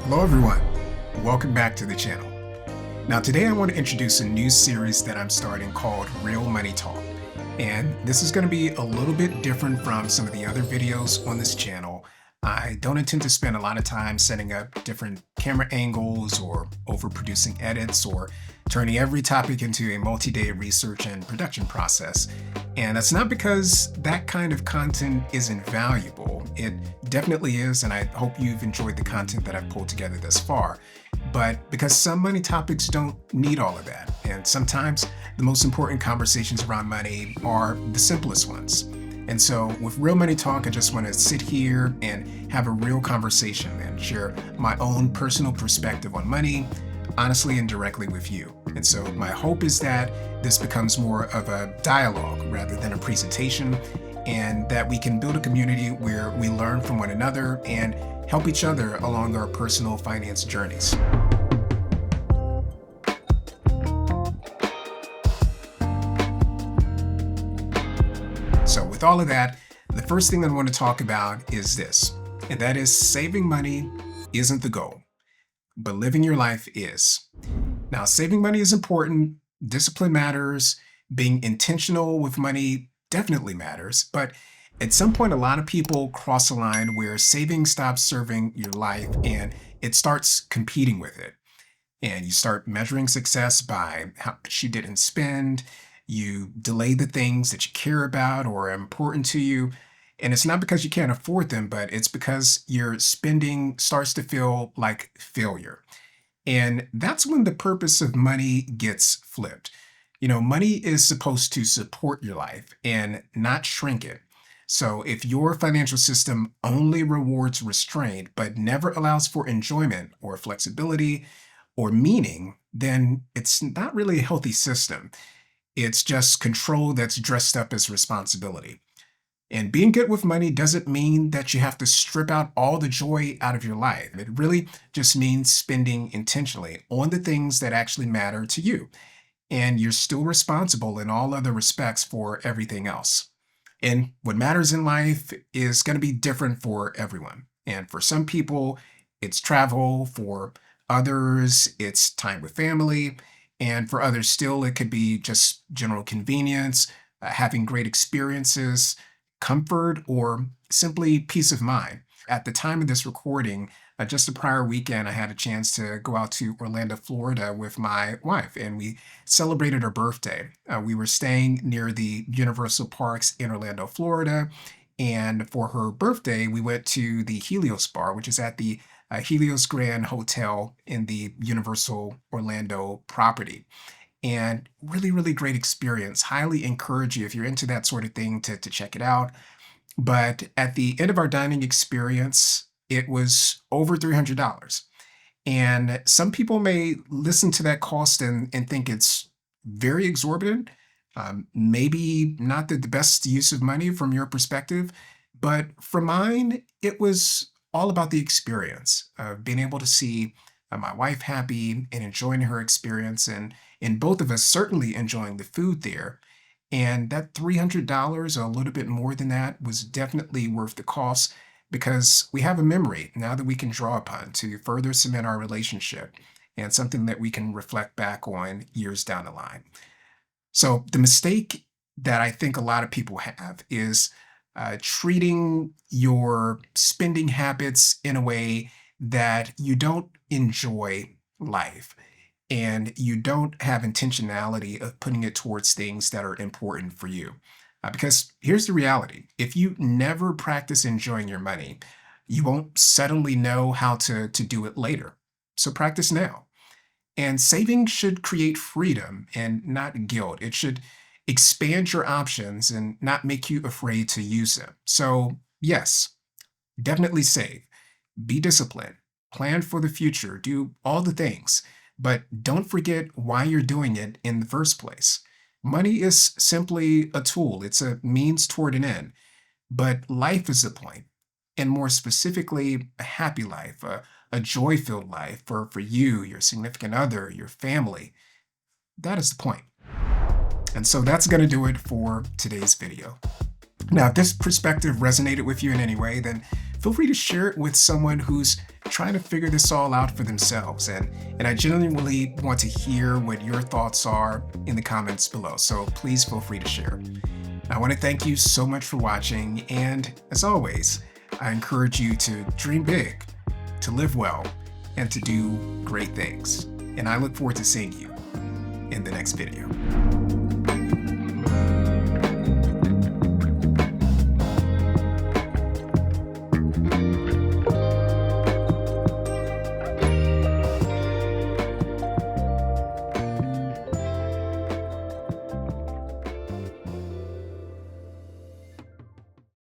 Hello everyone, welcome back to the channel. Now today I want to introduce a new series that I'm starting called Real Money Talk. And this is going to be a little bit different from some of the other videos on this channel. I don't intend to spend a lot of time setting up different camera angles or overproducing edits or turning every topic into a multi-day research and production process. And that's not because that kind of content isn't valuable. It definitely is, and I hope you've enjoyed the content that I've pulled together thus far. But because some money topics don't need all of that, and sometimes the most important conversations around money are the simplest ones. And so with Real Money Talk, I just want to sit here and have a real conversation and share my own personal perspective on money, honestly and directly with you. And so my hope is that this becomes more of a dialogue rather than a presentation, and that we can build a community where we learn from one another and help each other along our personal finance journeys. So with all of that, the first thing that I want to talk about is this, and that is saving money isn't the goal, but living your life is. Now, saving money is important, discipline matters, being intentional with money definitely matters, but at some point, a lot of people cross a line where saving stops serving your life and it starts competing with it. And you start measuring success by how much you didn't spend. You delay the things that you care about or are important to you. And it's not because you can't afford them, but it's because your spending starts to feel like failure. And that's when the purpose of money gets flipped. You know, money is supposed to support your life and not shrink it. So if your financial system only rewards restraint but never allows for enjoyment or flexibility or meaning, then it's not really a healthy system. It's just control that's dressed up as responsibility. And being good with money doesn't mean that you have to strip out all the joy out of your life. It really just means spending intentionally on the things that actually matter to you. And you're still responsible in all other respects for everything else. And what matters in life is going to be different for everyone. And for some people, it's travel. For others, it's time with family. And for others still, it could be just general convenience, having great experiences, comfort, or simply peace of mind. At the time of this recording, just the prior weekend, I had a chance to go out to Orlando, Florida with my wife, and we celebrated her birthday. We were staying near the Universal Parks in Orlando, Florida, and for her birthday, we went to the Helios Bar, which is at the Helios Grand Hotel in the Universal Orlando property. And really, really great experience. Highly encourage you, if you're into that sort of thing, to check it out. But at the end of our dining experience, it was over $300. And some people may listen to that cost and think it's very exorbitant, maybe not the best use of money from your perspective. But for mine, it was all about the experience of being able to see my wife happy and enjoying her experience, and both of us certainly enjoying the food there. And that $300, or a little bit more than that, was definitely worth the cost because we have a memory now that we can draw upon to further cement our relationship and something that we can reflect back on years down the line. So the mistake that I think a lot of people have is treating your spending habits in a way that you don't enjoy life and you don't have intentionality of putting it towards things that are important for you. Because here's the reality: if you never practice enjoying your money, you won't suddenly know how to do it later. So practice now. And saving should create freedom and not guilt. It should expand your options and not make you afraid to use them. So, yes, definitely save. Be disciplined. Plan for the future. Do all the things. But don't forget why you're doing it in the first place. Money is simply a tool, it's a means toward an end. But life is the point. And more specifically, a happy life, a joy filled life for you, your significant other, your family. That is the point. And so that's going to do it for today's video. Now, if this perspective resonated with you in any way, then feel free to share it with someone who's trying to figure this all out for themselves. And I genuinely want to hear what your thoughts are in the comments below. So please feel free to share. I want to thank you so much for watching. And as always, I encourage you to dream big, to live well, and to do great things. And I look forward to seeing you in the next video.